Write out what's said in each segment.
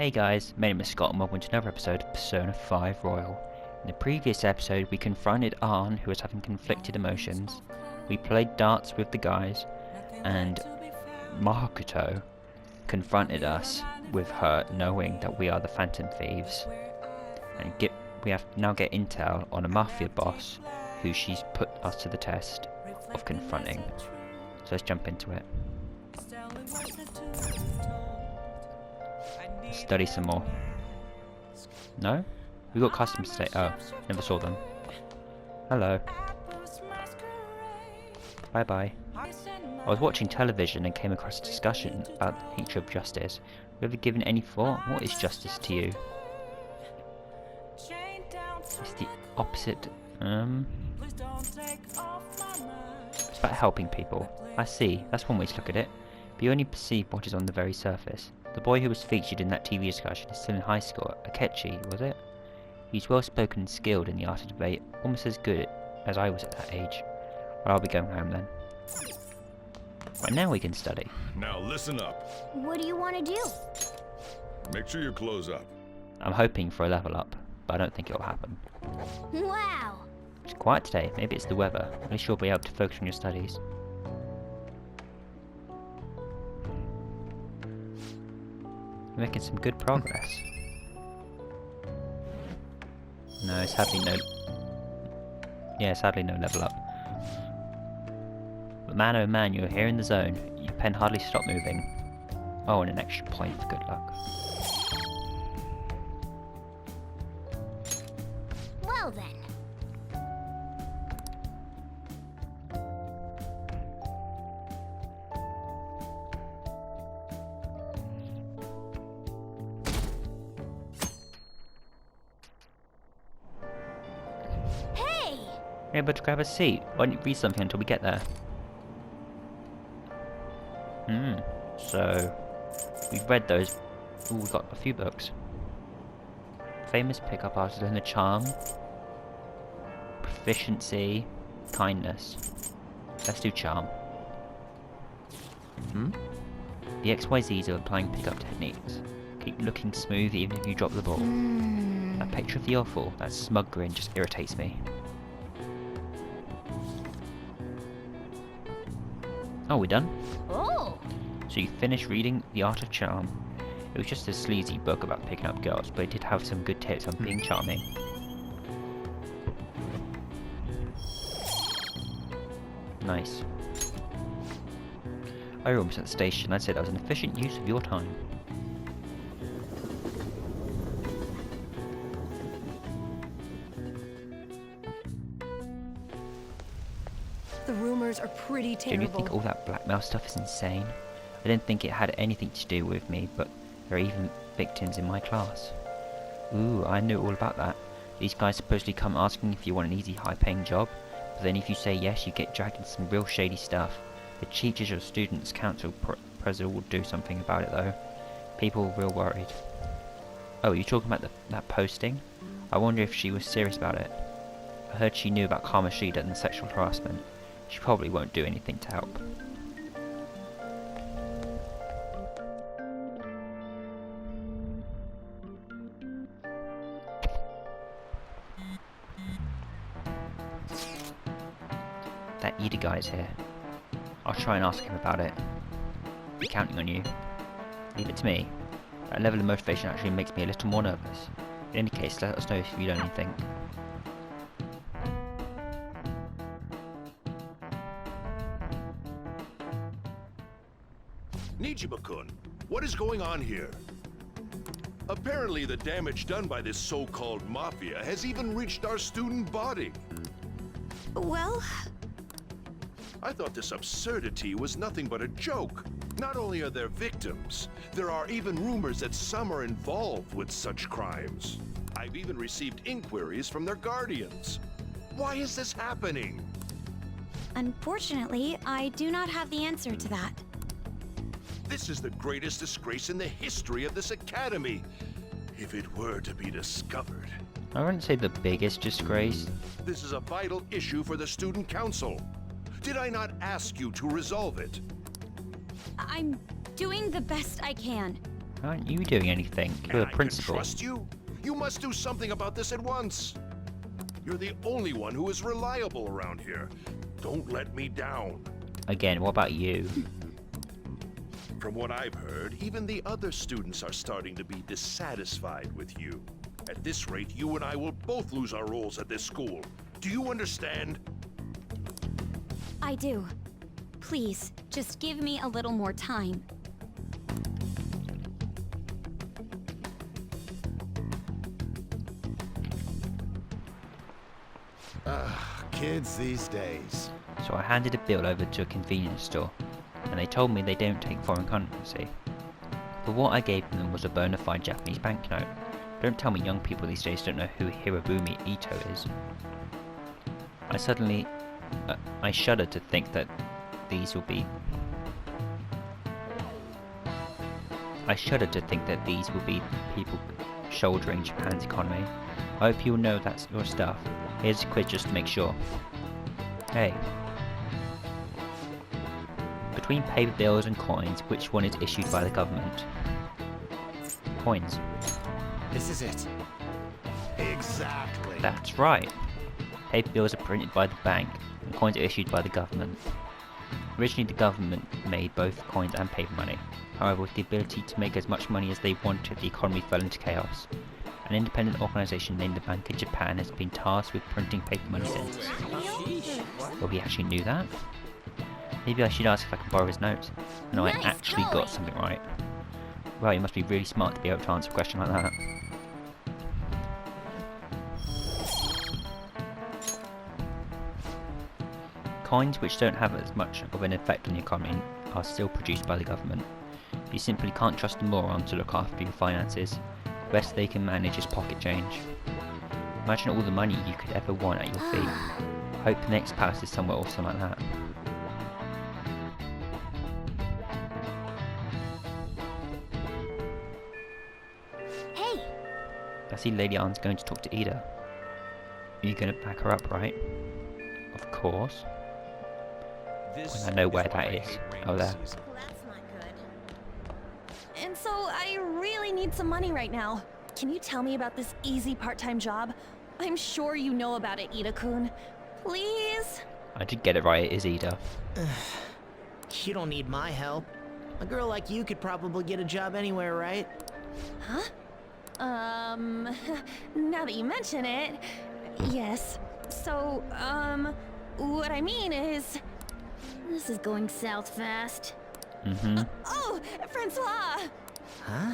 Hey guys, my name is Scott and welcome to another episode of Persona 5 Royal. In the previous episode we confronted Arn, who was having conflicted emotions. We played darts with the guys, and Makoto confronted us with her knowing that we are the Phantom Thieves. And we have to now get intel on a mafia boss who she's put us to the test of confronting. So let's jump into it. Study some more. No? We got customers today. Oh, never saw them. Hello. Bye bye. I was watching television and came across a discussion about the nature of justice. Have you ever given any thought? What is justice to you? It's the opposite. It's about helping people. I see. That's one way to look at it. But you only perceive what is on the very surface. The boy who was featured in that TV discussion is still in high school. Akechi, was it? He's well spoken and skilled in the art of debate, almost as good as I was at that age. Well, I'll be going home then. Right, now we can study. Now listen up. What do you want to do? Make sure you close up. I'm hoping for a level up, but I don't think it'll happen. Wow! It's quiet today. Maybe it's the weather. At least you'll be able to focus on your studies. You're making some good progress. No, sadly no... Yeah, sadly no level up. But man oh man, you're here in the zone. Your pen hardly stopped moving. Oh, and an extra point for good luck. Well then. Hey! You're able to grab a seat. Why don't you read something until we get there? So we've read those. Ooh, we've got a few books. Famous pickup artist in the charm, proficiency, kindness. Let's do charm. The XYZs of applying pickup techniques. Keep looking smooth even if you drop the ball. That picture of the awful, that smug grin just irritates me. Oh, we're done? Oh! So you finished reading The Art of Charm. It was just a sleazy book about picking up girls, but it did have some good tips on being charming. Nice. I was almost at the station. I'd say that was an efficient use of your time. The rumors are pretty Don't you terrible. think all that blackmail stuff is insane? I didn't think it had anything to do with me, but there are even victims in my class. Ooh, I knew all about that. These guys supposedly come asking if you want an easy, high-paying job, but then if you say yes, you get dragged into some real shady stuff. The teachers or students' council president will do something about it, though. People were real worried. Oh, you talking about that posting? I wonder if she was serious about it. I heard she knew about Kamoshida and the sexual harassment. She probably won't do anything to help. That Iida guy's here. I'll try and ask him about it. I'm counting on you. Leave it to me. That level of motivation actually makes me a little more nervous. In any case, let us know if you learn anything. Nijima-kun, what is going on here? Apparently the damage done by this so-called mafia has even reached our student body. Well, I thought this absurdity was nothing but a joke. Not only are there victims, there are even rumors that some are involved with such crimes. I've even received inquiries from their guardians. Why is this happening? Unfortunately, I do not have the answer to that. This is the greatest disgrace in the history of this academy, if it were to be discovered. I wouldn't say the biggest disgrace. This is a vital issue for the student council. Did I not ask you to resolve it? I'm doing the best I can. Aren't you doing anything? You're And a I principal. can trust you? You must do something about this at once. You're the only one who is reliable around here. Don't let me down. Again, what about you? From what I've heard, even the other students are starting to be dissatisfied with you. At this rate, you and I will both lose our roles at this school. Do you understand? I do. Please, just give me a little more time. Kids these days. So I handed a bill over to a convenience store, and they told me they don't take foreign currency. But what I gave them was a bona fide Japanese banknote. Don't tell me young people these days don't know who Hirobumi Ito is. I shudder to think that these will be people shouldering Japan's economy. I hope you'll know that's your stuff. Here's a quiz just to make sure. Hey. Between paper bills and coins, which one is issued by the government? Coins. This is it. Exactly. That's right. Paper bills are printed by the bank, and coins are issued by the government. Originally the government made both coins and paper money. However, with the ability to make as much money as they wanted, the economy fell into chaos. An independent organisation named the Bank of Japan has been tasked with printing paper money since. Well, he actually knew that? Maybe I should ask if I can borrow his notes. No, I Nice actually going. got something right. Well, you must be really smart to be able to answer a question like that. Coins which don't have as much of an effect on the economy are still produced by the government. You simply can't trust a moron to look after your finances. The best they can manage is pocket change. Imagine all the money you could ever want at your feet. Hope the next palace is somewhere awesome like that. Hey, I see Lady Anne's going to talk to Iida. Are you going to back her up, right? Of course. When I know where that is. Oh, there. Well, that's not good. And so I really need some money right now. Can you tell me about this easy part-time job? I'm sure you know about it, Iida-kun. Please? I did get it right, it is Iida. You don't need my help. A girl like you could probably get a job anywhere, right? Huh? Now that you mention it, yes. So, what I mean is... this is going south fast. Mm-hmm. Oh, Francois! Huh?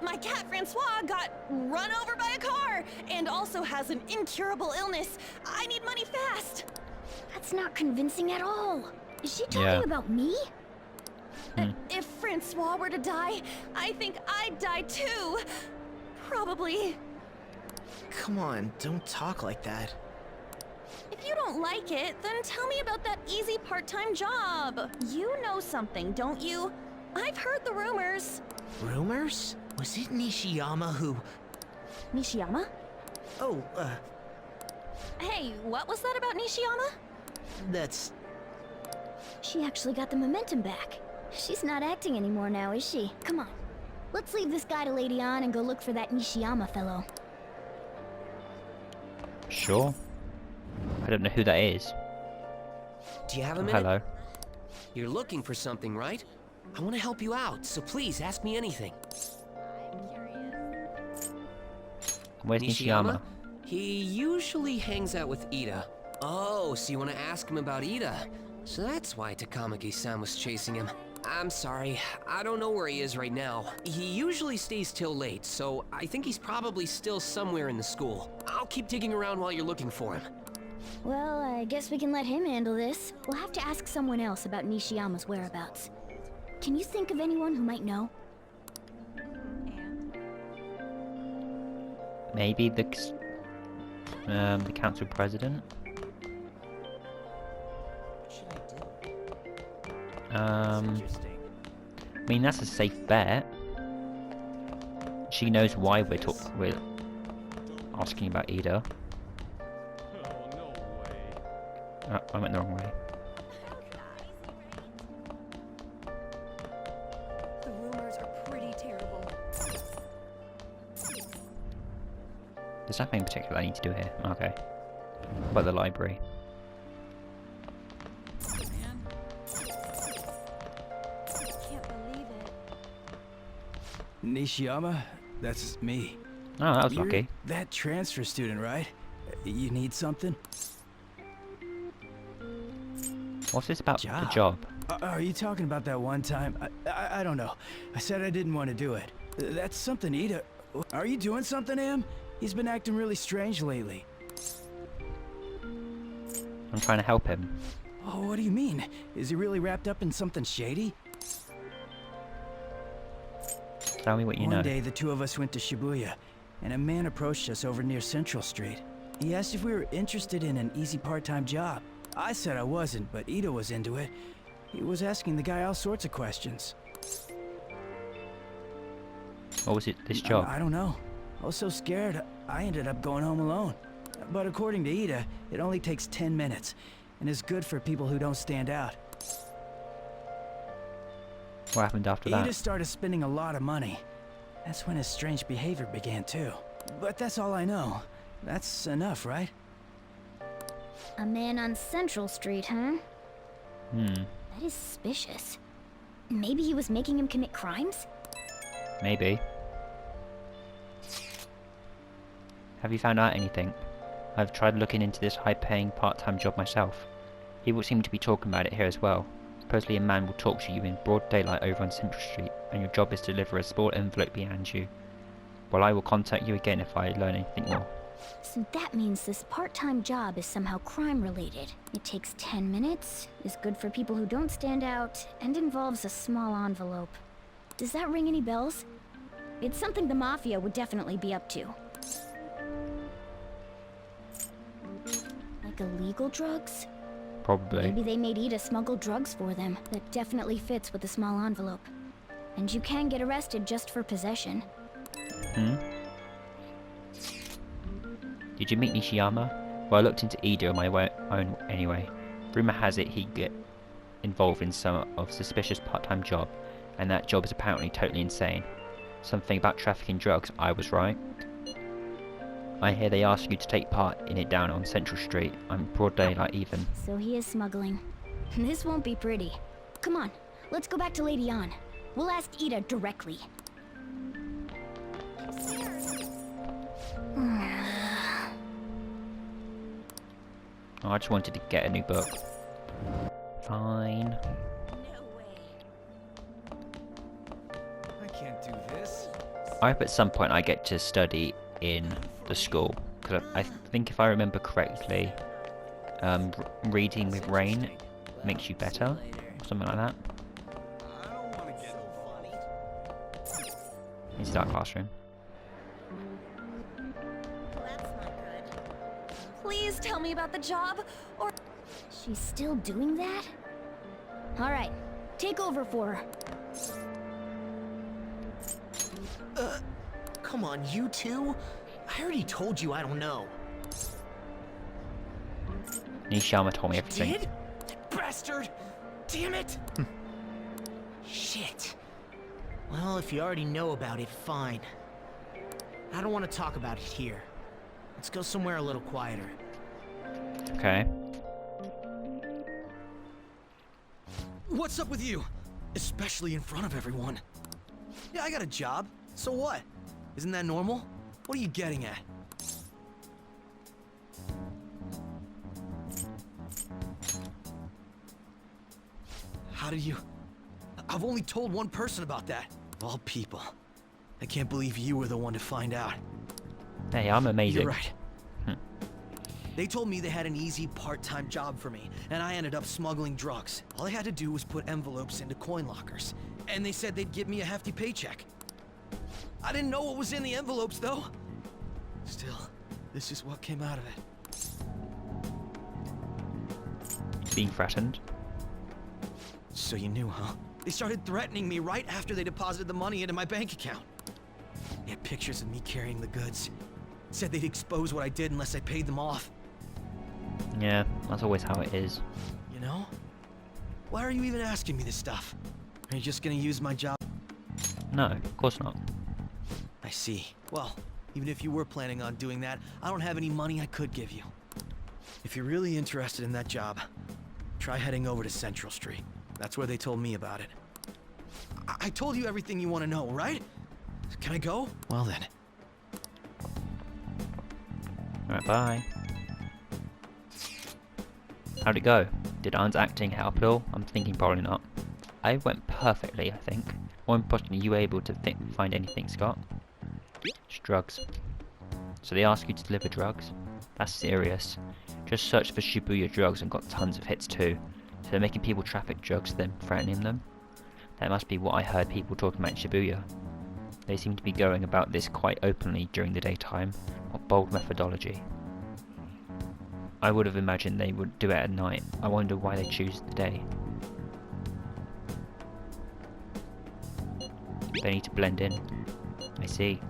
My cat Francois got run over by a car and also has an incurable illness. I need money fast. That's not convincing at all. Is she talking Yeah. about me? If Francois were to die, I think I'd die too. Probably. Come on, don't talk like that. If you don't like it, then tell me about that easy part-time job. You know something, don't you? I've heard the rumors. Rumors? Was it Nishiyama who... Nishiyama? Oh, Hey, what was that about Nishiyama? that's... She actually got the momentum back. She's not acting anymore now, is she? Come on. Let's leave this guy to Lady Anne and go look for that Nishiyama fellow. Sure. I don't know who that is. Do you have a Oh, minute? hello. You're looking for something, right? I want to help you out, so please ask me anything. Where's Nishiyama? He usually hangs out with Iida. Oh, so you want to ask him about Iida? So that's why Takamaki-san was chasing him. I'm sorry, I don't know where he is right now. He usually stays till late, so I think he's probably still somewhere in the school. I'll keep digging around while you're looking for him. Well, I guess we can let him handle this. We'll have to ask someone else about Nishiyama's whereabouts. Can you think of anyone who might know? Maybe the council president? I mean, that's a safe bet. She knows why we're asking about Iida. I went the wrong way. The There's nothing in particular I need to do here. Okay. But the library. Can't believe it. Nishiyama, that's me. Oh, that was You're lucky. that transfer student, right? You need something? What's this about the Job? job? Are you talking about that one time? I don't know. I said I didn't want to do it. That's something Iida... Are you doing something to him? He's been acting really strange lately. I'm trying to help him. Oh, what do you mean? Is he really wrapped up in something shady? Tell me what you know. One day, the two of us went to Shibuya, and a man approached us over near Central Street. He asked if we were interested in an easy part-time job. I said I wasn't, but Iida was into it. He was asking the guy all sorts of questions. What was it, this job? I don't know. I was so scared, I ended up going home alone. But according to Iida, it only takes 10 minutes, and is good for people who don't stand out. What happened after Iida that? started spending a lot of money. That's when his strange behavior began too. But that's all I know. That's enough, right? A man on Central Street, huh? Hmm. That is suspicious. Maybe he was making him commit crimes? Maybe. Have you found out anything? I've tried looking into this high-paying part-time job myself. People seem to be talking about it here as well. Supposedly a man will talk to you in broad daylight over on Central Street, and your job is to deliver a small envelope behind you. Well, I will contact you again if I learn anything more. So that means this part-time job is somehow crime-related. It takes 10 minutes, is good for people who don't stand out, and involves a small envelope. Does that ring any bells? It's something the Mafia would definitely be up to. Like illegal drugs? Probably. Maybe they made Iida smuggle drugs for them. That definitely fits with the small envelope. And you can get arrested just for possession. Hmm? Did you meet Nishiyama? Well, I looked into Iida on my own anyway. Rumor has it he'd get involved in some of suspicious part-time job, and that job is apparently totally insane. Something about trafficking drugs, I was right. I hear they ask you to take part in it down on Central Street. I'm broad daylight even. So he is smuggling. This won't be pretty. Come on, let's go back to Lady An. We'll ask Iida directly. Oh, I just wanted to get a new book. Fine. I can't do this. I hope at some point I get to study in the school, because I think if I remember correctly, reading with rain makes you better, or something like that. Is that classroom? That's not good. Please tell me about the job, or... She's still doing that? Alright, take over for her. Come on, you two? I already told you I don't know. Nishiyama told me everything. Did? Bastard! Damn it! Shit. Well, if you already know about it, fine. I don't want to talk about it here. Let's go somewhere a little quieter. Okay. What's up with you? Especially in front of everyone. Yeah, I got a job. So what? Isn't that normal? What are you getting at? How did you... I've only told one person about that. Of all people. I can't believe you were the one to find out. Hey, I'm amazing. You're right. They told me they had an easy part-time job for me, and I ended up smuggling drugs. All I had to do was put envelopes into coin lockers, and they said they'd give me a hefty paycheck. I didn't know what was in the envelopes, though. Still, this is what came out of it. Being threatened. So you knew, huh? They started threatening me right after they deposited the money into my bank account. They had pictures of me carrying the goods. Said they'd expose what I did unless I paid them off. Yeah, that's always how it is. You know? Why are you even asking me this stuff? Are you just gonna use my job? No, of course not. I see. Well, Even if you were planning on doing that, I don't have any money I could give you. If you're really interested in that job, try heading over to Central Street. That's where they told me about it. I told you everything you want to know, right? Can I go? Well then. Alright, bye. How'd it go? Did Anne's acting help at all? I'm thinking probably not. I went perfectly, I think. More importantly, you were able to find anything, Scott? Just drugs. So they ask you to deliver drugs? That's serious. Just searched for Shibuya drugs and got tons of hits too. So they're making people traffic drugs, then threatening them? That must be what I heard people talking about in Shibuya. They seem to be going about this quite openly during the daytime. What bold methodology. I would have imagined they would do it at night. I wonder why they choose the day. They need to blend in. I see.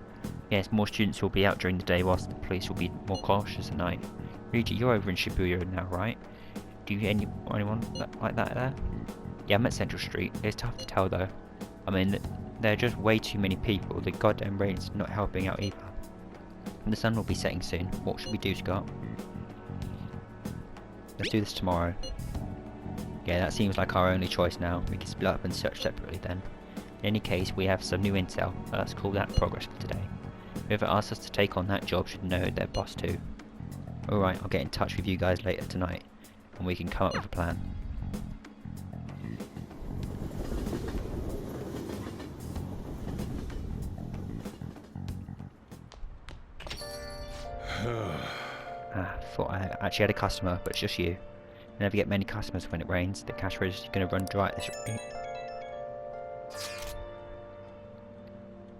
Yes, more students will be out during the day whilst the police will be more cautious at night. Ryuji, you're over in Shibuya now, right? Do you get anyone like that there? Yeah, I'm at Central Street. It's tough to tell though. I mean, there are just way too many people. The goddamn rain's not helping out either. And the sun will be setting soon. What should we do, Scott? Let's do this tomorrow. Yeah, that seems like our only choice now. We can split up and search separately then. In any case, we have some new intel. Let's call that progress for today. Whoever asks us to take on that job should know their boss too. Alright, I'll get in touch with you guys later tonight, and we can come up with a plan. Thought I actually had a customer, but it's just you. I never get many customers when it rains. The cash register is going to run dry at this rate.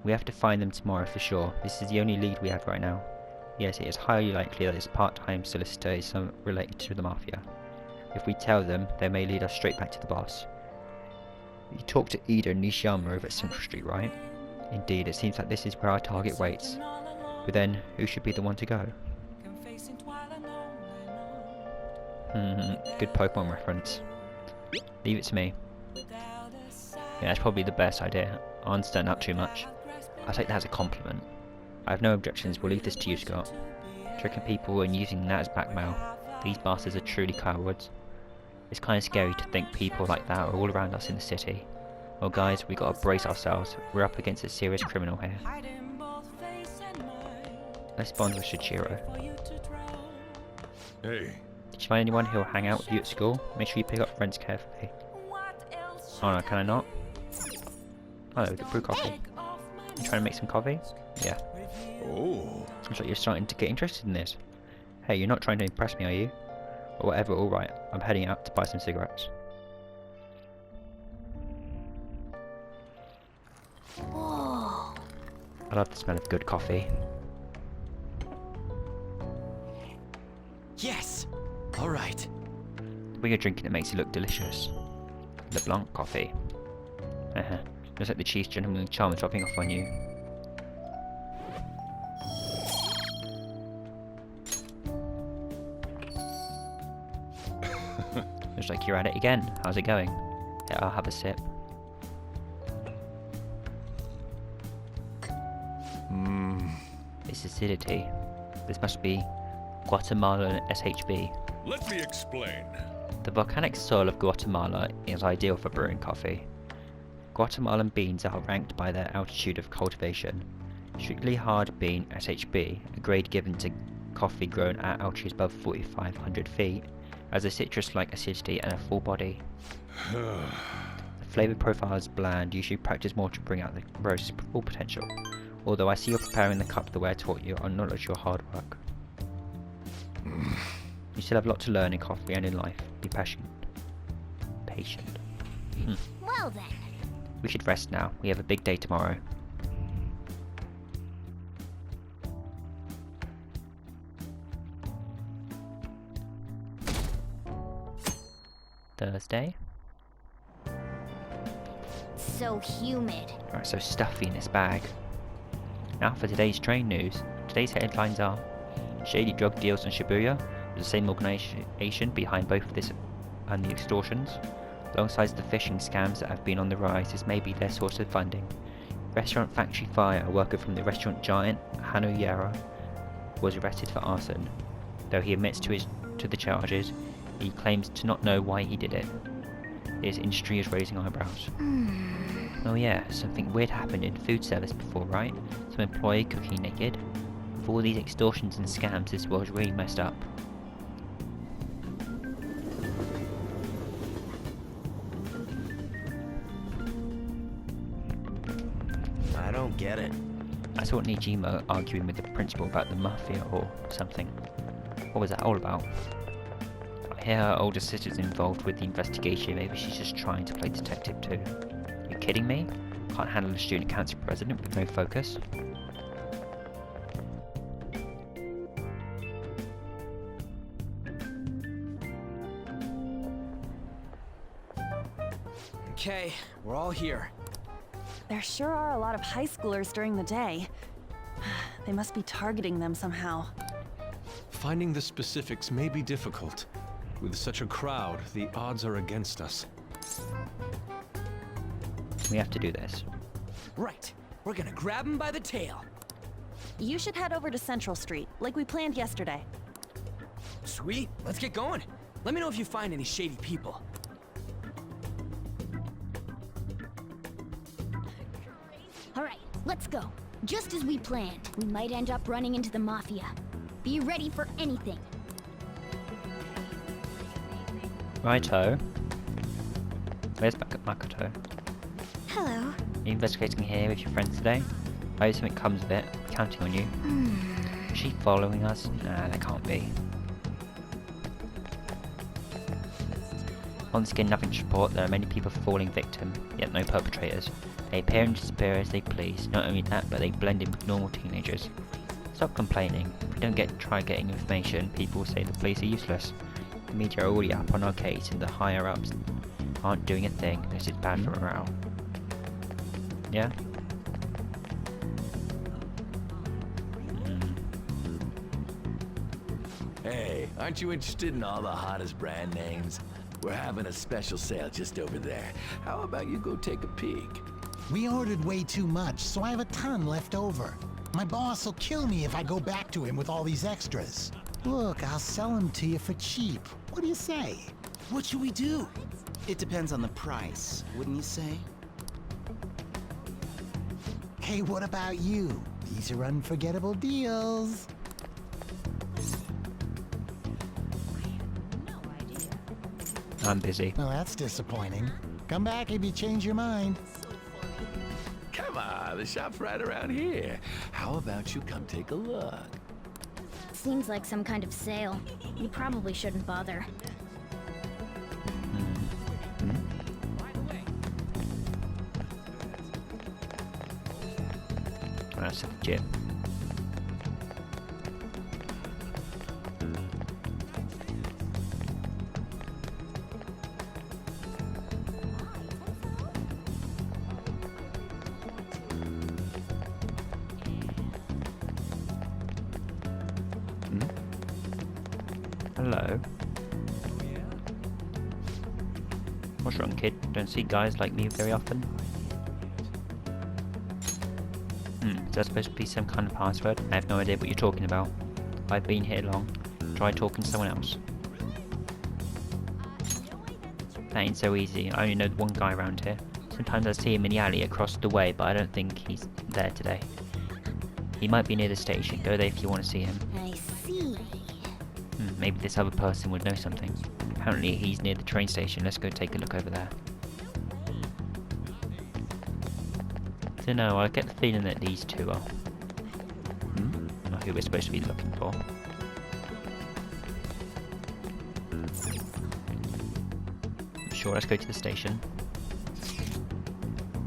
We have to find them tomorrow for sure. This is the only lead we have right now. Yes, it is highly likely that this part-time solicitor is some related to the Mafia. If we tell them, they may lead us straight back to the boss. You talked to Iida and Nishiyama over at Central Street, right? Indeed, it seems like this is where our target waits. But then, who should be the one to go? Good Pokemon reference. Leave it to me. Yeah, that's probably the best idea. Arn's done up too much. I take that as a compliment. I have no objections, we'll leave this to you, Scott. Tricking people and using that as blackmail. These bastards are truly cowards. It's kinda scary to think people like that are all around us in the city. Well guys, we gotta brace ourselves. We're up against a serious criminal here. Let's bond with Shichiro. Hey. Did you find anyone who'll hang out with you at school? Make sure you pick up friends carefully. Oh no, can I not? Hello, the brew coffee. You trying to make some coffee? Yeah. Oh. Looks like you're starting to get interested in this. Hey, you're not trying to impress me, are you? Or whatever, alright. I'm heading out to buy some cigarettes. Whoa. I love the smell of good coffee. Yes! Alright. The way you're drinking it makes it look delicious. LeBlanc coffee. Looks like the chief's gentlemanly charm is dropping off on you. Looks like you're at it again. How's it going? Yeah, I'll have a sip. This acidity. This must be Guatemalan SHB. Let me explain. The volcanic soil of Guatemala is ideal for brewing coffee. Guatemalan beans are ranked by their altitude of cultivation. Strictly hard bean SHB, a grade given to coffee grown at altitudes above 4,500 feet, has a citrus-like acidity and a full body. The flavour profile is bland, usually practice more to bring out the roast's full potential. Although I see you're preparing the cup the way I taught you, I acknowledge your hard work. You still have a lot to learn in coffee and in life. Be patient. Well then. We should rest now. We have a big day tomorrow. Thursday. So humid. Alright, so stuffy in this bag. Now for today's train news. Today's headlines are: shady drug deals in Shibuya. The same organisation behind both this and the extortions. Alongside the phishing scams that have been on the rise, this may be their source of funding. Restaurant factory fire. A worker from the restaurant giant Hanuyara was arrested for arson. Though he admits to the charges, he claims to not know why he did it. His industry is raising eyebrows. Oh yeah, something weird happened in food service before, right? Some employee cooking naked. With all these extortions and scams, this world's really messed up. I don't get it. I saw Nijima arguing with the principal about the mafia or something. What was that all about? I hear her older sister's involved with the investigation. Maybe she's just trying to play detective too. You kidding me? Can't handle a student council president with no focus. Okay, we're all here. There sure are a lot of high schoolers during the day. They must be targeting them somehow. Finding the specifics may be difficult. With such a crowd, the odds are against us. We have to do this. Right. We're gonna grab him by the tail. You should head over to Central Street, like we planned yesterday. Sweet, let's get going. Let me know if you find any shady people. Alright, let's go. Just as we planned, we might end up running into the Mafia. Be ready for anything. Righto. Where's Makoto? Hello. Are you investigating here with your friends today? I hope something comes of it. I'm counting on you. Is she following us? Nah, that can't be. Once again, nothing to report. There are many people falling victim, yet no perpetrators. They appear and disappear as they please. Not only that, but they blend in with normal teenagers. Stop complaining. If we don't try getting information, people will say the police are useless. The media are already up on our case and the higher ups aren't doing a thing. This is bad for morale. Yeah? Hey, aren't you interested in all the hottest brand names? We're having a special sale just over there. How about you go take a peek? We ordered way too much, so I have a ton left over. My boss will kill me if I go back to him with all these extras. Look, I'll sell them to you for cheap. What do you say? What should we do? It depends on the price, wouldn't you say? Hey, what about you? These are unforgettable deals. I'm busy. Well, that's disappointing. Come back if you change your mind. Come on, the shop's right around here. How about you come take a look? Seems like some kind of sale. You probably shouldn't bother. That's at the gym. Hello. What's wrong, kid? Don't see guys like me very often. Is that supposed to be some kind of password? I have no idea what you're talking about. I've been here long. Try talking to someone else. That ain't so easy. I only know one guy around here. Sometimes I see him in the alley across the way, but I don't think he's there today. He might be near the station. Go there if you want to see him. I see. Maybe this other person would know something. Apparently he's near the train station. Let's go take a look over there. Dunno, I get the feeling that these two are not who we're supposed to be looking for. Sure, let's go to the station.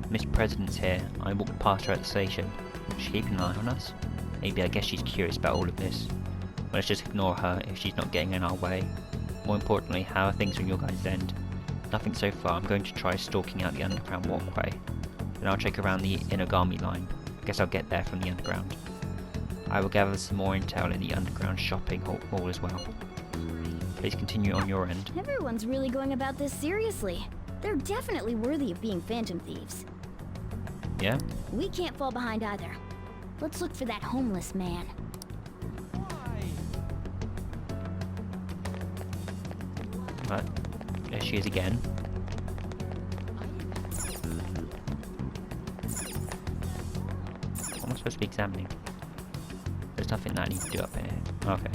Miss President's here. I walked past her at the station. She's keeping an eye on us. Maybe I guess she's curious about all of this. Well, let's just ignore her if she's not getting in our way. More importantly, how are things on your guys' end? Nothing so far. I'm going to try stalking out the underground walkway. Then I'll check around the Inagami line. Guess I'll get there from the underground. I will gather some more intel in the underground shopping mall as well. Please continue on your end. Everyone's really going about this seriously. They're definitely worthy of being phantom thieves. Yeah? We can't fall behind either. Let's look for that homeless man. Right, there she is again. What am I supposed to be examining? There's nothing that I need to do up here. Okay.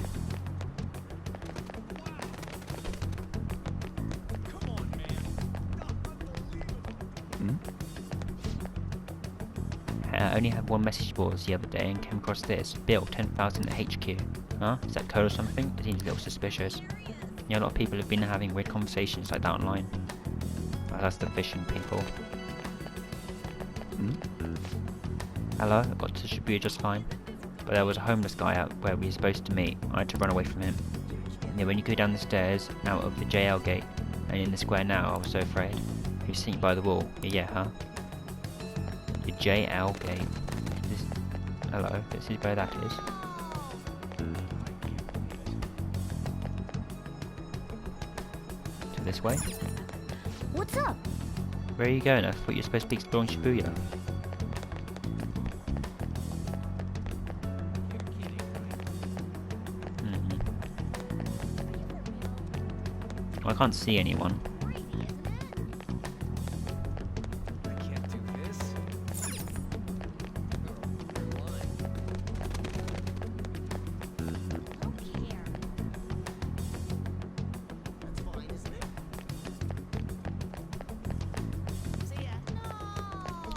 I only had one message boards the other day and came across this. Bill 10,000 at HQ. Huh? Is that code or something? It seems a little suspicious. Yeah, a lot of people have been having weird conversations like that online. Oh, that's the phishing people. Hello, I got to Shibuya just fine. But there was a homeless guy out where we were supposed to meet. I had to run away from him. And then when you go down the stairs, now of the JL gate, and in the square now, I was so afraid. He was sitting by the wall. Yeah, huh? The JL gate. Hello, this is where that is. To this way. What's up? Where are you going? I thought you were supposed to be exploring Shibuya. Well, I can't see anyone.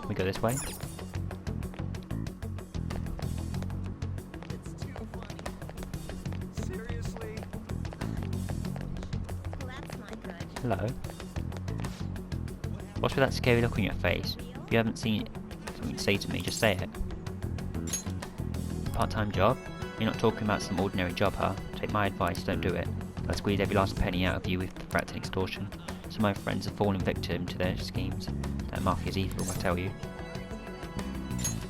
We go this way. Hello. What's with that scary look on your face? If you haven't seen something to say to me, just say it. Part-time job? You're not talking about some ordinary job, huh? Take my advice, don't do it. I'll squeeze every last penny out of you with threats and extortion. Some of my friends have fallen victim to their schemes. That mafia's evil, I tell you.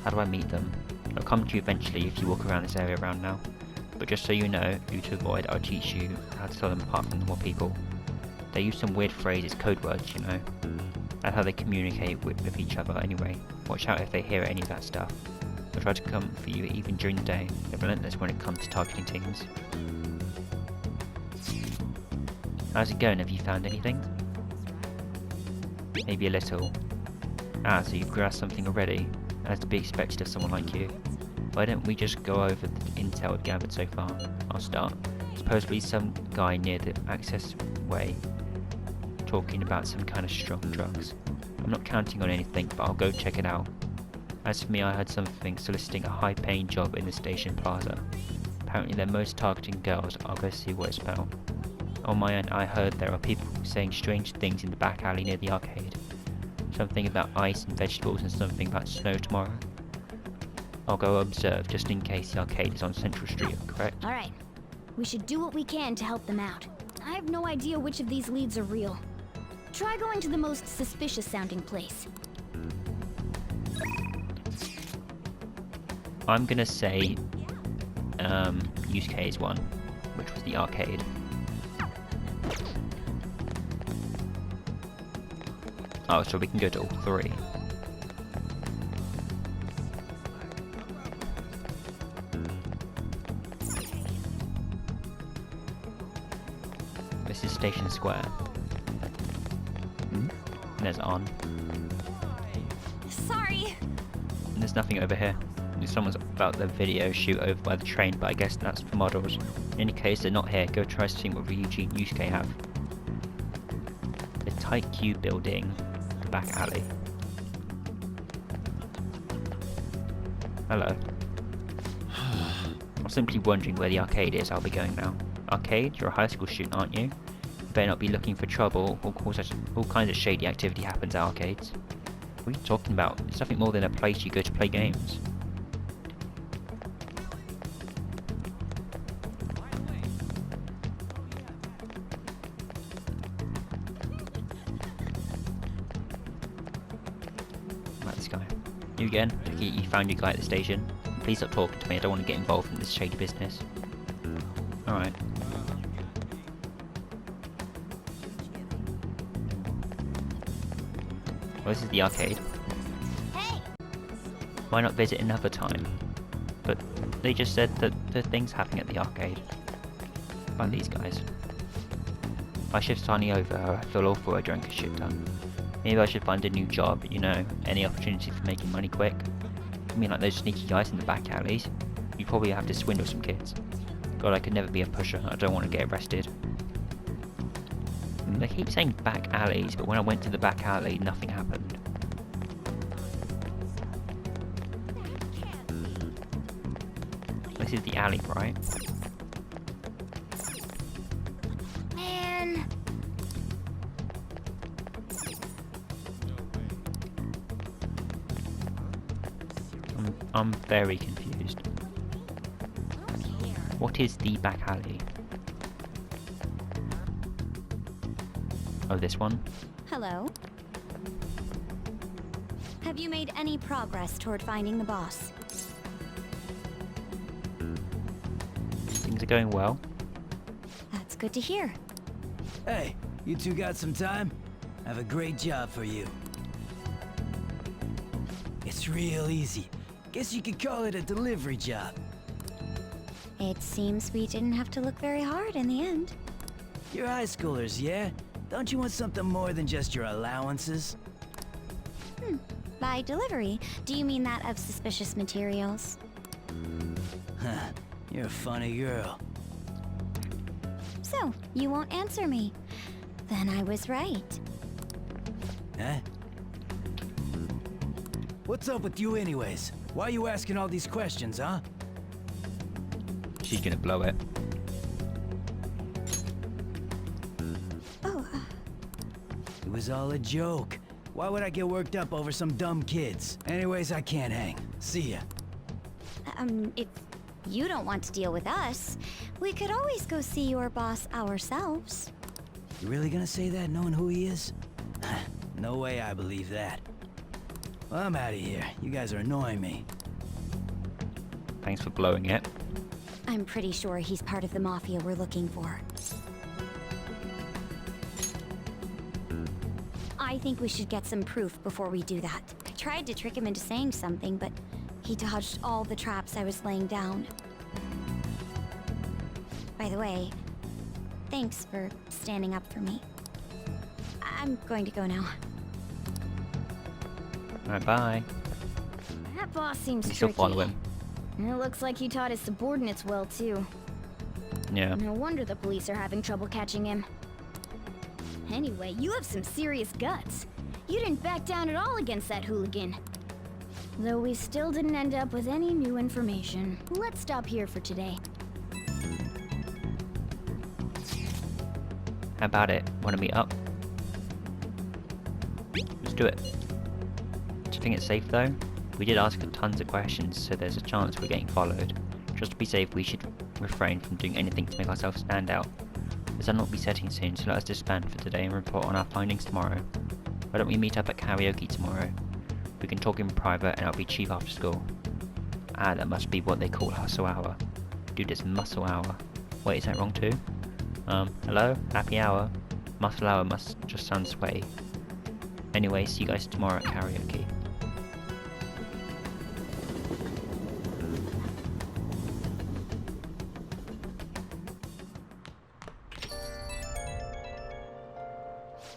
How do I meet them? I'll come to you eventually if you walk around this area around now. But just so you know who to avoid, I'll teach you how to tell them apart from normal people. They use some weird phrases, code words, you know. That's how they communicate with each other anyway. Watch out if they hear any of that stuff. They'll try to come for you even during the day. They're relentless when it comes to targeting teens. How's it going? Have you found anything? Maybe a little. Ah, so you've grasped something already, as to be expected of someone like you. Why don't we just go over the intel we've gathered so far? I'll start. Supposedly some guy near the access way talking about some kind of strong drugs. I'm not counting on anything, but I'll go check it out. As for me, I heard something soliciting a high-paying job in the station plaza. Apparently they're most targeting girls. I'll go see what it's about. On my end, I heard there are people saying strange things in the back alley near the arcade. Something about ice and vegetables and something about snow tomorrow. I'll go observe just in case the arcade is on Central Street, correct? Alright. We should do what we can to help them out. I have no idea which of these leads are real. Try going to the most suspicious sounding place. I'm gonna say Yusuke's one, which was the arcade. Oh, so we can go to all three. This is Station Square. And there's on. Sorry. And there's nothing over here. Someone's about the video shoot over by the train, but I guess that's for models. In any case, they're not here. Go try seeing what Ryuji and Yusuke have. The Taikyu building, the back alley. Hello. I'm simply wondering where the arcade is. I'll be going now. Arcade? You're a high school student, aren't you? You better not be looking for trouble. All kinds of shady activity happens at arcades. What are you talking about? It's nothing more than a place you go to play games. Right, this guy. You again? You found your guy at the station. Please stop talking to me. I don't want to get involved in this shady business. Alright. Well, this is the arcade. Hey! Why not visit another time? but they just said that the things happening at the arcade. About these guys. My shift's finally over. I feel awful. I drank a shit ton. Maybe I should find a new job, you know, any opportunity for making money quick. I mean, like those sneaky guys in the back alleys. You probably have to swindle some kids. God, I could never be a pusher. I don't want to get arrested. I mean, they keep saying back alleys, but when I went to the back alley, nothing happened. This is the alley, right? Man. I'm very confused. What is the back alley? Oh, this one? Hello. Have you made any progress toward finding the boss? Things are going well. That's good to hear. Hey, you two got some time? I have a great job for you. It's real easy. Guess you could call it a delivery job. It seems we didn't have to look very hard in the end. You're high schoolers, yeah? Don't you want something more than just your allowances? By delivery, do you mean that of suspicious materials? Huh, you're a funny girl. So, you won't answer me. Then I was right. Huh? What's up with you anyways? Why are you asking all these questions, huh? She's gonna blow it. Oh, It was all a joke. Why would I get worked up over some dumb kids? Anyways, I can't hang. See ya. if you don't want to deal with us, we could always go see your boss ourselves. You really gonna say that knowing who he is? No way I believe that. Well, I'm out of here. You guys are annoying me. Thanks for blowing it. I'm pretty sure he's part of the mafia we're looking for. I think we should get some proof before we do that. I tried to trick him into saying something, but he dodged all the traps I was laying down. By the way, thanks for standing up for me. I'm going to go now. Alright, bye. That boss seems You still tricky. follow him. And it looks like he taught his subordinates well, too. Yeah. No wonder the police are having trouble catching him. Anyway, you have some serious guts. You didn't back down at all against that hooligan. Though we still didn't end up with any new information. Let's stop here for today. How about it? Wanna meet up? Let's do it. Do you think it's safe though? We did ask tons of questions, so there's a chance we're getting followed. Just to be safe, we should refrain from doing anything to make ourselves stand out. The sun will be setting soon, so let us disband for today and report on our findings tomorrow. Why don't we meet up at karaoke tomorrow? We can talk in private and it'll be cheap after school. Ah, that must be what they call hustle hour. Dude, it's muscle hour. Wait, is that wrong too? Hello? Happy hour? Muscle hour must just sound sweaty. Anyway, see you guys tomorrow at karaoke.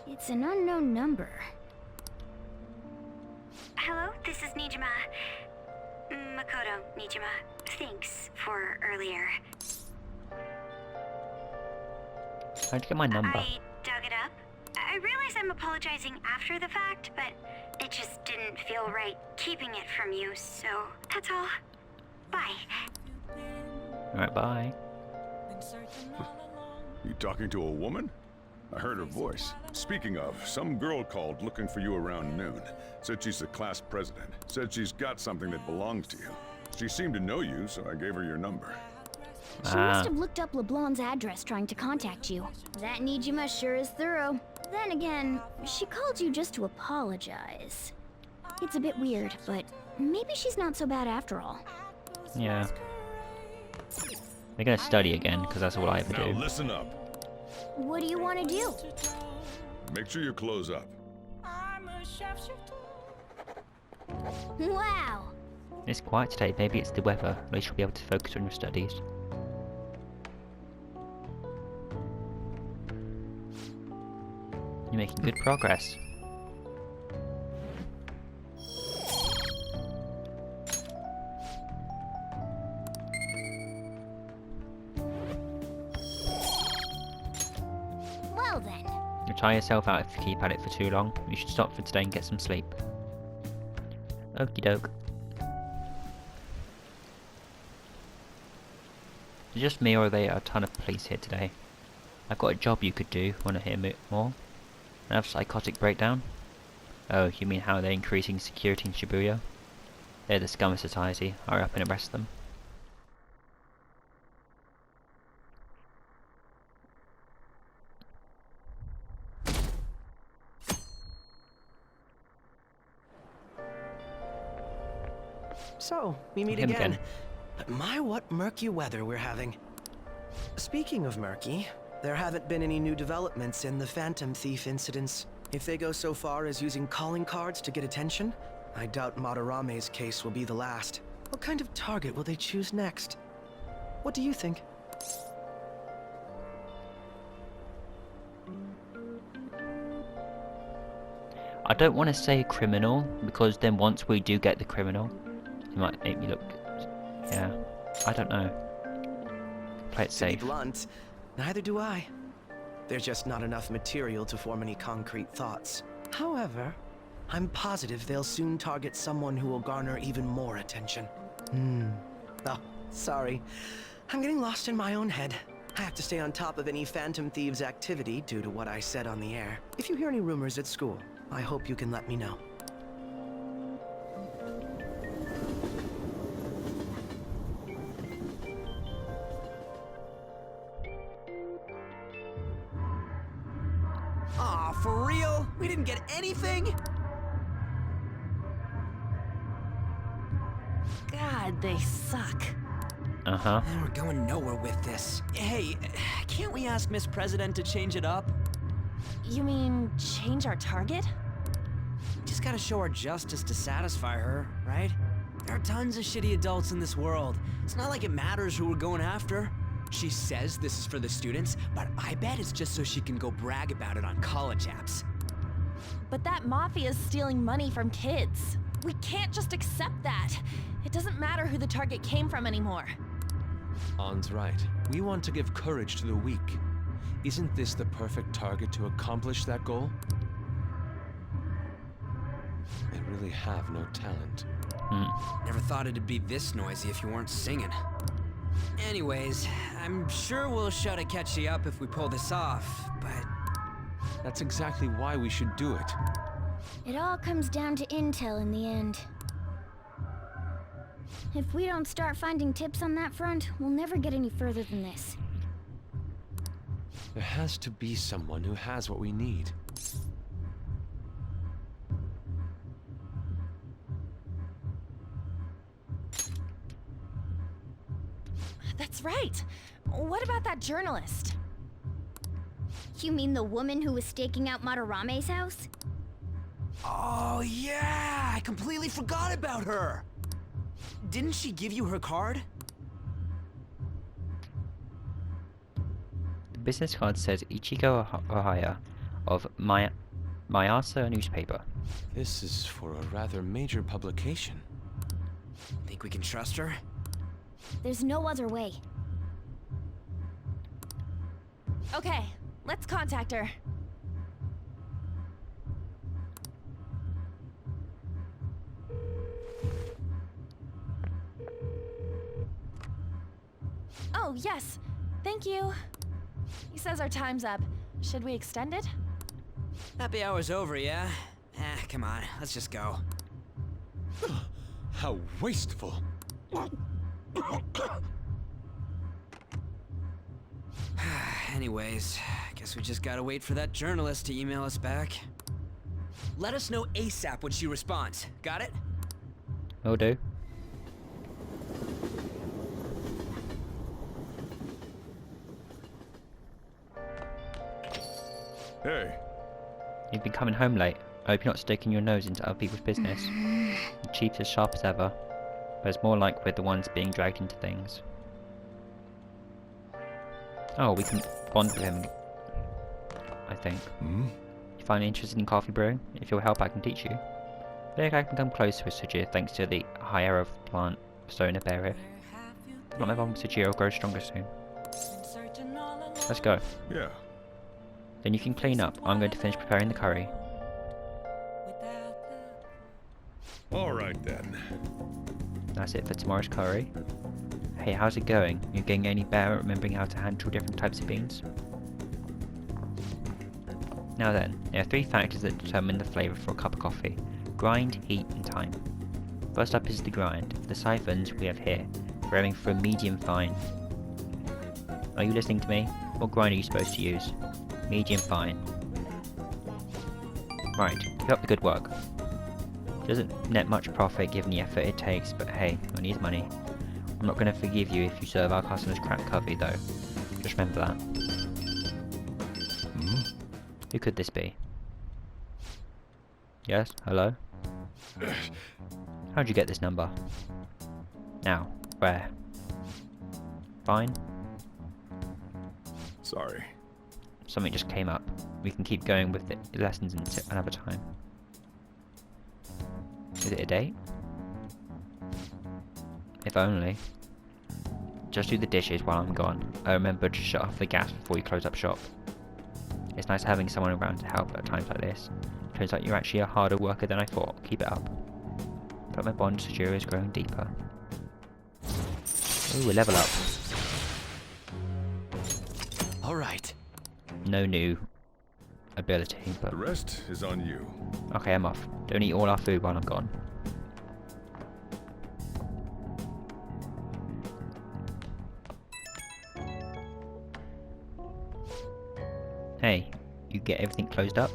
It's an unknown number. Hello, this is Nijima. Makoto Nijima. Thanks for earlier. How'd you get my number? I dug it up. I realize I'm apologizing after the fact, but it just didn't feel right keeping it from you, so that's all. Bye. Alright, bye. You talking to a woman? I heard her voice. Speaking of, some girl called looking for you around noon. Said she's the class president. Said she's got something that belongs to you. She seemed to know you, so I gave her your number. She must have looked up LeBlanc's address trying to contact you. That Nijima sure is thorough. Then again, she called you just to apologize. It's a bit weird, but maybe she's not so bad after all. Yeah. We're gonna study again, because that's all I ever do. Now listen up. What do you want to do? Make sure you close up. Wow! It's quiet today, maybe it's the weather. At least you'll be able to focus on your studies. You're making good progress. Well then. You'll tire yourself out if you keep at it for too long. You should stop for today and get some sleep. Okie doke. Is it just me or are there a ton of police here today? I've got a job you could do. Want to hear more? Another psychotic breakdown? Oh, you mean how they're increasing security in Shibuya? They're the scum of society. Hurry up and arrest them. So, we meet Him again. My, what murky weather we're having. Speaking of murky, there haven't been any new developments in the Phantom Thief incidents. If they go so far as using calling cards to get attention, I doubt Madarame's case will be the last. What kind of target will they choose next? What do you think? I don't want to say criminal, because then once we do get the criminal, it might make me look... yeah, I don't know. Play it safe. To be blunt, neither do I. There's just not enough material to form any concrete thoughts. However, I'm positive they'll soon target someone who will garner even more attention. Oh, sorry. I'm getting lost in my own head. I have to stay on top of any Phantom Thieves activity due to what I said on the air. If you hear any rumors at school, I hope you can let me know. Aw, for real? We didn't get anything? God, they suck. Uh-huh. We're going nowhere with this. Hey, can't we ask Miss President to change it up? You mean change our target? Just gotta show our justice to satisfy her, right? There are tons of shitty adults in this world. It's not like it matters who we're going after. She says this is for the students, but I bet it's just so she can go brag about it on college apps. But that mafia's stealing money from kids. We can't just accept that. It doesn't matter who the target came from anymore. An's right. We want to give courage to the weak. Isn't this the perfect target to accomplish that goal? They really have no talent. Never thought it'd be this noisy if you weren't singing. Anyways, I'm sure we'll show to catch you up if we pull this off, but... That's exactly why we should do it. It all comes down to intel in the end. If we don't start finding tips on that front, we'll never get any further than this. There has to be someone who has what we need. That's right. What about that journalist? You mean the woman who was staking out Madarame's house? Oh yeah, I completely forgot about her. Didn't she give you her card? The business card says Ichigo Ohaya of Mayasa newspaper. This is for a rather major publication. Think we can trust her? There's no other way. Okay, let's contact her. Oh, yes. Thank you. He says our time's up. Should we extend it? Happy hour's over, yeah? Come on, let's just go. How wasteful. Anyways, guess we just gotta wait for that journalist to email us back. Let us know ASAP when she responds. Got it? Will do. Hey. You've been coming home late. I hope you're not sticking your nose into other people's business. The chief's as sharp as ever. But it's more like we're the ones being dragged into things. Oh, we can bond with him, I think. You find interested in coffee brewing? If you'll help, I can teach you. I think I can come closer with Sujir thanks to the higher of plant Sona Berif. Not my bond with Sujir will grow stronger soon. Let's go. Yeah. Then you can clean up. I'm going to finish preparing the curry. All right then. That's it for tomorrow's curry. Hey, how's it going? You getting any better at remembering how to handle different types of beans? Now then, there are 3 factors that determine the flavour for a cup of coffee. Grind, heat and time. First up is the grind. The siphons we have here. We're aiming for a medium fine. Are you listening to me? What grind are you supposed to use? Medium fine. Right, keep up the good work. Doesn't net much profit given the effort it takes, but hey, money is money. I'm not going to forgive you if you serve our customers crap coffee though. Just remember that. Who could this be? Yes? Hello? How'd you get this number? Now, where? Fine? Sorry. Something just came up. We can keep going with the lessons another time. Is it a date? If only. Just do the dishes while I'm gone. Remember to shut off the gas before you close up shop. It's nice having someone around to help at times like this. Turns out you're actually a harder worker than I thought. Keep it up. But my bond to Shiro is growing deeper. Ooh, a level up. Alright. No new ability, but... The rest is on you. Okay, I'm off. Don't eat all our food while I'm gone. Hey, you get everything closed up?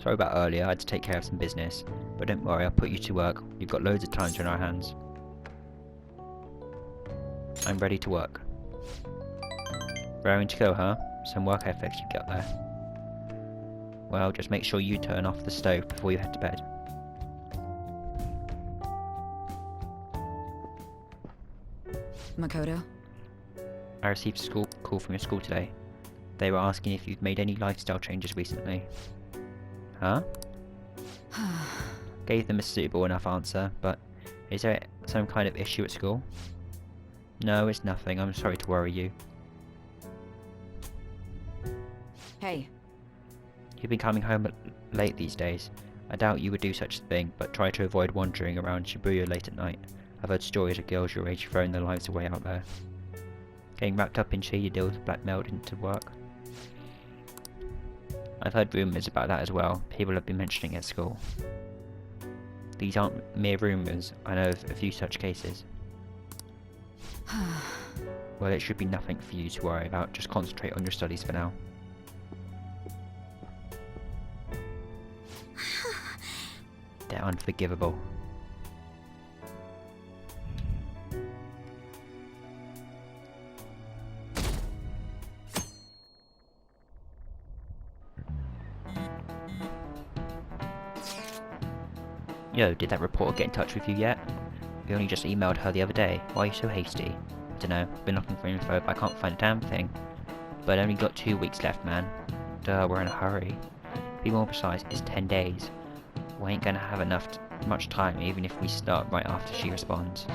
Sorry about earlier, I had to take care of some business. But don't worry, I'll put you to work. We've got loads of time on our hands. I'm ready to work. Raring to go, huh? Some work ethics you got there. Well, just make sure you turn off the stove before you head to bed. Makoto? I received a call from your school today. They were asking if you've made any lifestyle changes recently. Huh? Gave them a suitable enough answer, but is there some kind of issue at school? No, it's nothing. I'm sorry to worry you. Hey. You've been coming home late these days. I doubt you would do such a thing, but try to avoid wandering around Shibuya late at night. I've heard stories of girls your age throwing their lives away out there. Getting wrapped up in shady deals blackmailed into work. I've heard rumours about that as well. People have been mentioning it at school. These aren't mere rumours. I know of a few such cases. Well, it should be nothing for you to worry about. Just concentrate on your studies for now. They're unforgivable. Yo, did that reporter get in touch with you yet? We only just emailed her the other day. Why are you so hasty? Dunno, been looking for info, but I can't find a damn thing. But I only got 2 weeks left, man. Duh, we're in a hurry. To be more precise, it's 10 days. We ain't gonna have much time, even if we start right after she responds.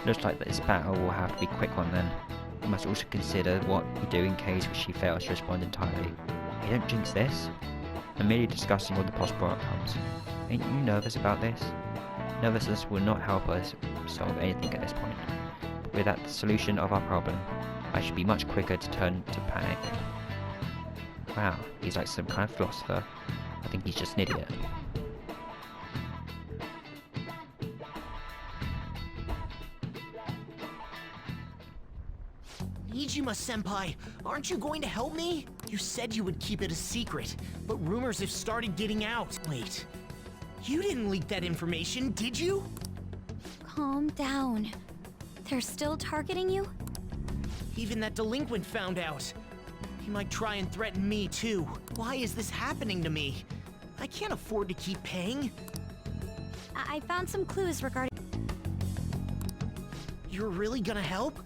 Looks like this battle will have to be a quick one then. We must also consider what we do in case she fails to respond entirely. Hey, don't jinx this. I'm merely discussing all the possible outcomes. Ain't you nervous about this? Nervousness will not help us solve anything at this point. But without the solution of our problem, I should be much quicker to turn to panic. Wow, he's like some kind of philosopher. I think he's just an idiot. Nijima-senpai, aren't you going to help me? You said you would keep it a secret, but rumors have started getting out. Wait, you didn't leak that information, did you? Calm down. They're still targeting you? Even that delinquent found out. He might try and threaten me too. Why is this happening to me? I can't afford to keep paying. I found some clues regarding... You're really gonna help?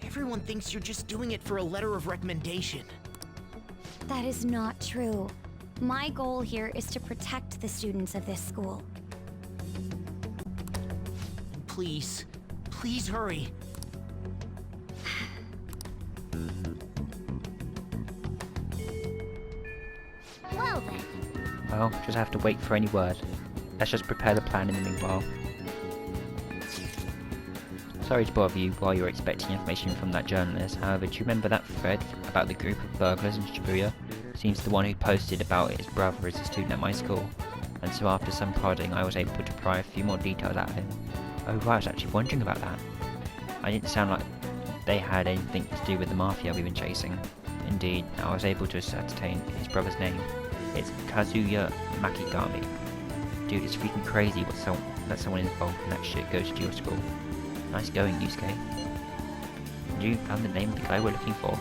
Everyone thinks you're just doing it for a letter of recommendation. That is not true. My goal here is to protect the students of this school. Please, please hurry. Well then. Well, just have to wait for any word. Let's just prepare the plan in the meanwhile. Sorry to bother you while you're expecting information from that journalist, however, do you remember that thread about the group of burglars in Shibuya? Seems the one who posted about his brother is a student at my school, and so after some prodding I was able to pry a few more details out of him. Oh right, I was actually wondering about that. I didn't sound like they had anything to do with the mafia we've been chasing. Indeed, I was able to ascertain his brother's name. It's Kazuya Makigami. Dude, it's freaking crazy that someone involved in that shit goes to your school. Nice going, Yusuke. You found the name of the guy we're looking for.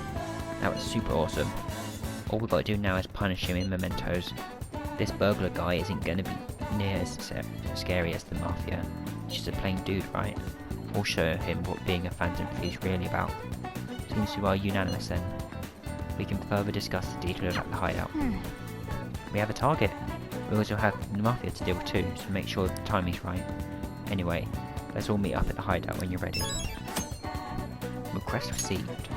That was super awesome. All we gotta do now is punish him in Mementos. This burglar guy isn't gonna be near as scary as the mafia. He's just a plain dude, right? We'll show him what being a phantom thief is really about. Seems we are unanimous then. We can further discuss the details at the hideout. We have a target. We also have the mafia to deal with too, so make sure the timing's right. Anyway, let's all meet up at the hideout when you're ready. Request received.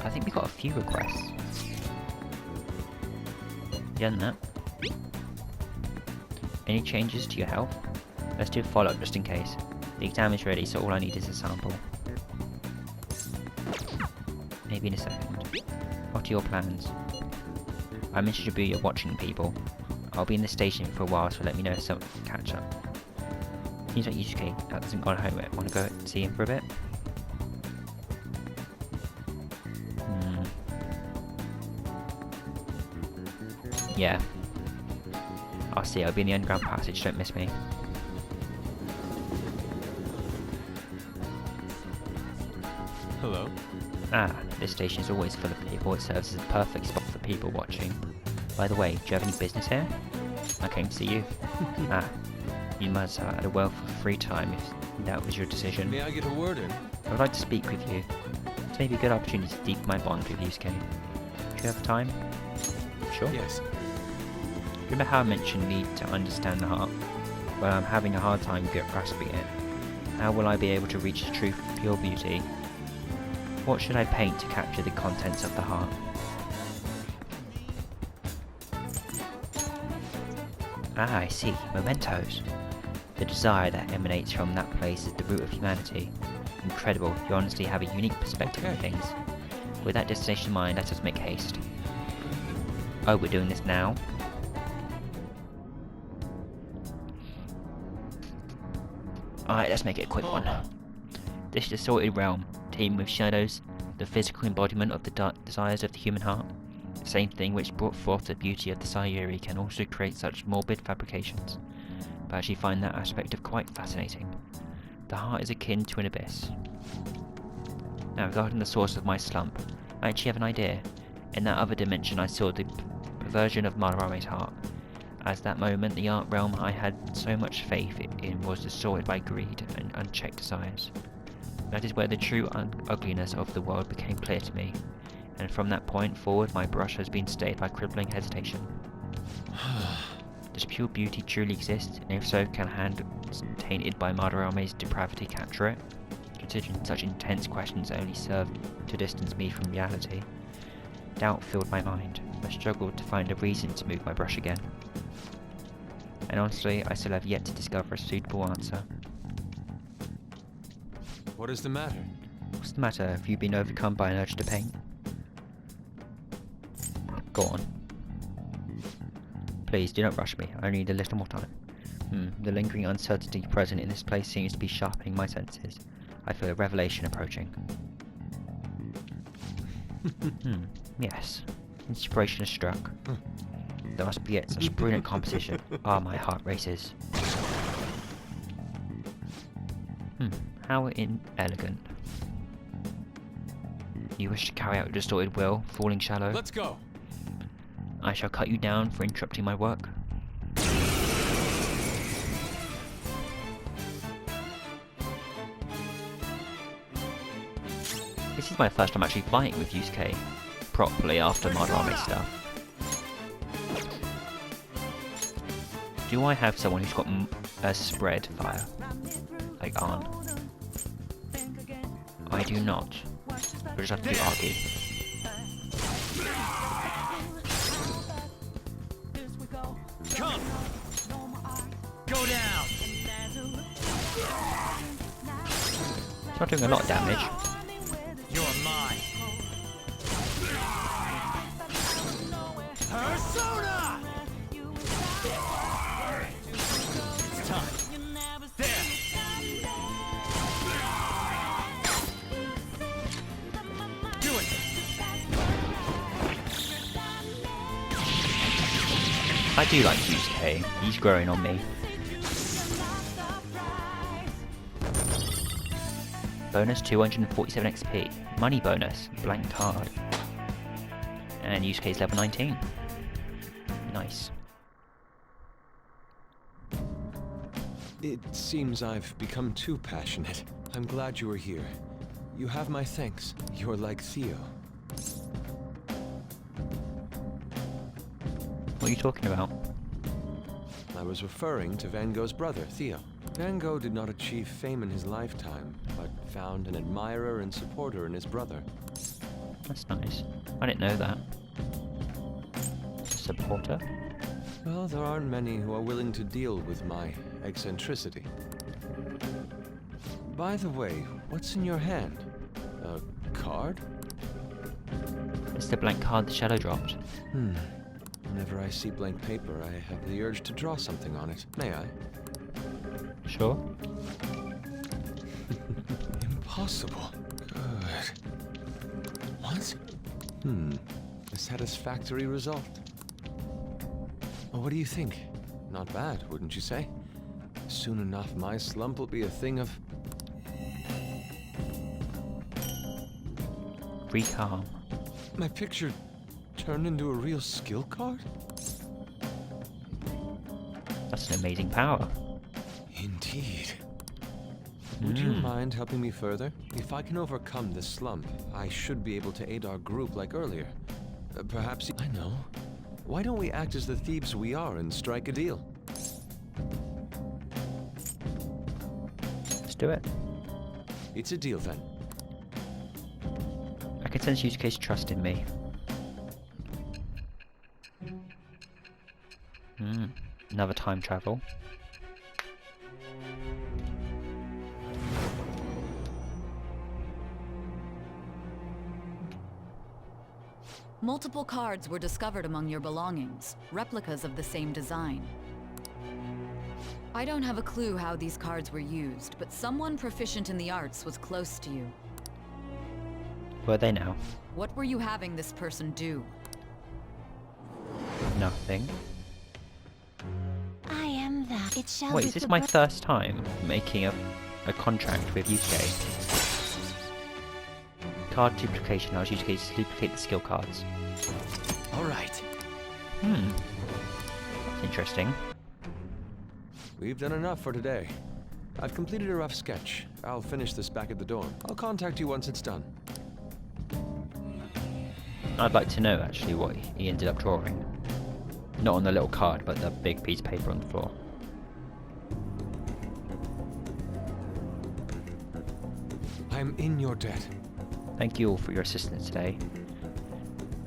I think we got a few requests. Done that. Any changes to your health? Let's do a follow-up just in case. The exam is ready, so all I need is a sample. Maybe in a second. What are your plans? I'm in Shibuya watching people. I'll be in the station for a while, so let me know if something can catch up. Seems like Yusuke hasn't gone home yet. Want to go see him for a bit? Yeah. I'll see. I'll be in the underground passage. Don't miss me. Hello? Ah, this station is always full of people. It serves as a perfect spot for people watching. By the way, do you have any business here? I came to see you. Ah, you must have had a wealth of free time if that was your decision. May I get a word in? I would like to speak with you. It's maybe a good opportunity to deepen my bond with Yusuke. Do you have time? Sure. Yes. Remember how I mentioned need to understand the heart? Well, I'm having a hard time grasping it. How will I be able to reach the truth of pure beauty? What should I paint to capture the contents of the heart? Ah, I see. Mementos. The desire that emanates from that place is the root of humanity. Incredible. You honestly have a unique perspective on things. With that destination in mind, let us make haste. Oh, we're doing this now? Alright, let's make it a quick one. This distorted realm, teeming with shadows, the physical embodiment of the desires of the human heart. The same thing which brought forth the beauty of the Sayuri can also create such morbid fabrications. But I actually find that aspect of quite fascinating. The heart is akin to an abyss. Now regarding the source of my slump, I actually have an idea. In that other dimension I saw the perversion of Madarame's heart. As that moment, the art realm I had so much faith in was distorted by greed and unchecked desires. That is where the true ugliness of the world became clear to me, and from that point forward my brush has been stayed by crippling hesitation. Does pure beauty truly exist, and if so, can a hand tainted by Madarame's depravity capture it? Considering such intense questions only serve to distance me from reality. Doubt filled my mind. I struggled to find a reason to move my brush again. And honestly, I still have yet to discover a suitable answer. What is the matter? What's the matter? Have you been overcome by an urge to paint? Go on. Please, do not rush me. I need a little more time. The lingering uncertainty present in this place seems to be sharpening my senses. I feel a revelation approaching. Yes. Inspiration has struck. There must be yet such brilliant composition. Ah, my heart races. How inelegant. You wish to carry out your distorted will, falling shallow? Let's go! I shall cut you down for interrupting my work. This is my first time actually fighting with Yusuke properly after Madarame stuff. Do I have someone who's got a spread fire? Like on? I do not. We just have to do argue. Come! Go down! It's not doing a lot of damage. You're mine! Persona! It's time. There! Do it! I do like Yusuke. He's growing on me. Bonus 247 XP. Money bonus. Blank card. And Yusuke's level 19. Nice. It seems I've become too passionate. I'm glad you were here. You have my thanks. You're like Theo. What are you talking about? I was referring to Van Gogh's brother, Theo. Van Gogh did not achieve fame in his lifetime, but found an admirer and supporter in his brother. That's nice. I didn't know that. Supporter? Well, there aren't many who are willing to deal with my eccentricity. By the way, what's in your hand? A card? It's the blank card the shadow dropped. Whenever I see blank paper, I have the urge to draw something on it. May I? Sure. Impossible. Good. What? A satisfactory result. Well, what do you think? Not bad, wouldn't you say? Soon enough, my slump will be a thing of... Free calm. My picture turned into a real skill card? That's an amazing power. Indeed. Would you mind helping me further? If I can overcome this slump, I should be able to aid our group like earlier. Perhaps... I know. Why don't we act as the thieves we are and strike a deal? Let's do it. It's a deal then. I can sense Yusuke's trust in me. Another time travel. Multiple cards were discovered among your belongings, replicas of the same design. I don't have a clue how these cards were used, but someone proficient in the arts was close to you. Where are they now? What were you having this person do? Nothing. I am that. It shall Wait, be is this the my bro- first time making a contract with Yusuke? Card duplication allows Yusuke to duplicate the skill cards. Alright. That's interesting. We've done enough for today. I've completed a rough sketch. I'll finish this back at the dorm. I'll contact you once it's done. I'd like to know actually what he ended up drawing. Not on the little card, but the big piece of paper on the floor. I'm in your debt. Thank you all for your assistance today.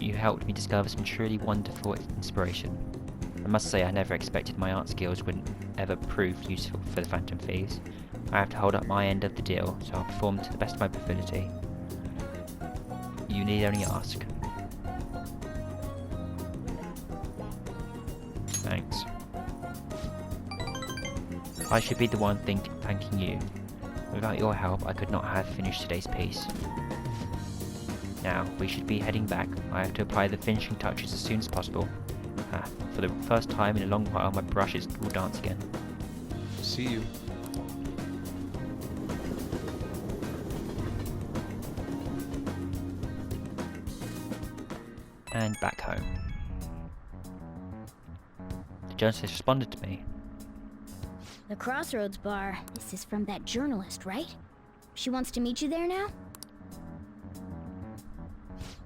You helped me discover some truly wonderful inspiration. I must say I never expected my art skills wouldn't ever prove useful for the Phantom Thieves. I have to hold up my end of the deal, so I'll perform to the best of my ability. You need only ask. Thanks. I should be the one thanking you. Without your help, I could not have finished today's piece. Now, we should be heading back. I have to apply the finishing touches as soon as possible. For the first time in a long while, my brushes will dance again. See you. And back home. The journalist responded to me. The Crossroads bar. This is from that journalist, right? She wants to meet you there now?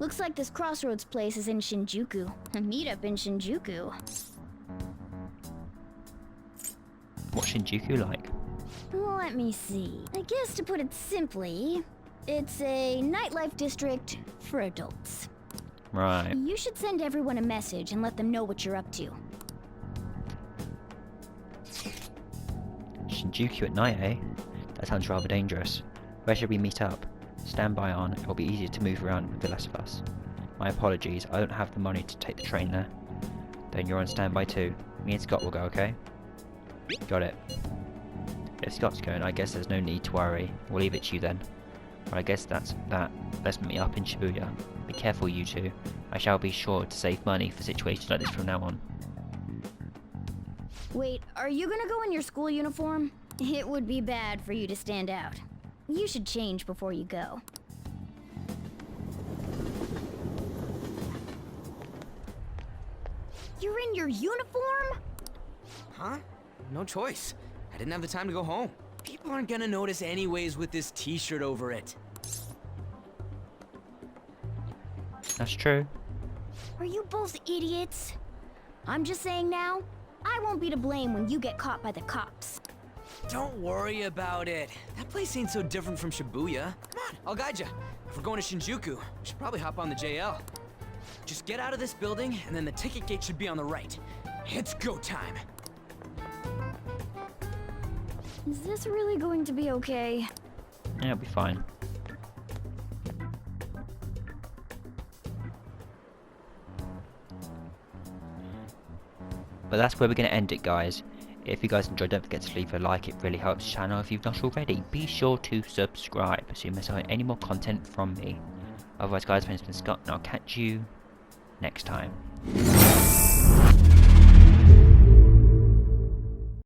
Looks like this crossroads place is in Shinjuku. A meetup in Shinjuku. What's Shinjuku like? Let me see. I guess to put it simply, it's a nightlife district for adults. Right. You should send everyone a message and let them know what you're up to. Shinjuku at night, eh? That sounds rather dangerous. Where should we meet up? Stand by on, it'll be easier to move around with the less of us. My apologies, I don't have the money to take the train there. Then you're on standby too. Me and Scott will go, okay? Got it. If Scott's going, I guess there's no need to worry. We'll leave it to you then. But I guess that's that. Let's meet up in Shibuya. Be careful, you two. I shall be sure to save money for situations like this from now on. Wait, are you gonna go in your school uniform? It would be bad for you to stand out. You should change before you go. You're in your uniform? Huh? No choice. I didn't have the time to go home. People aren't gonna notice anyways with this t-shirt over it. That's true. Are you both idiots? I'm just saying now, I won't be to blame when you get caught by the cops. Don't worry about it. That place ain't so different from Shibuya. Come on, I'll guide you. If we're going to Shinjuku, we should probably hop on the JL. Just get out of this building, and then the ticket gate should be on the right. It's go time. Is this really going to be okay? Yeah, it'll be fine. But that's where we're going to end it, guys. If you guys enjoyed, don't forget to leave a like, it really helps the channel. If you've not already, be sure to subscribe so you miss out on any more content from me. Otherwise guys, my name's been Scott and I'll catch you next time.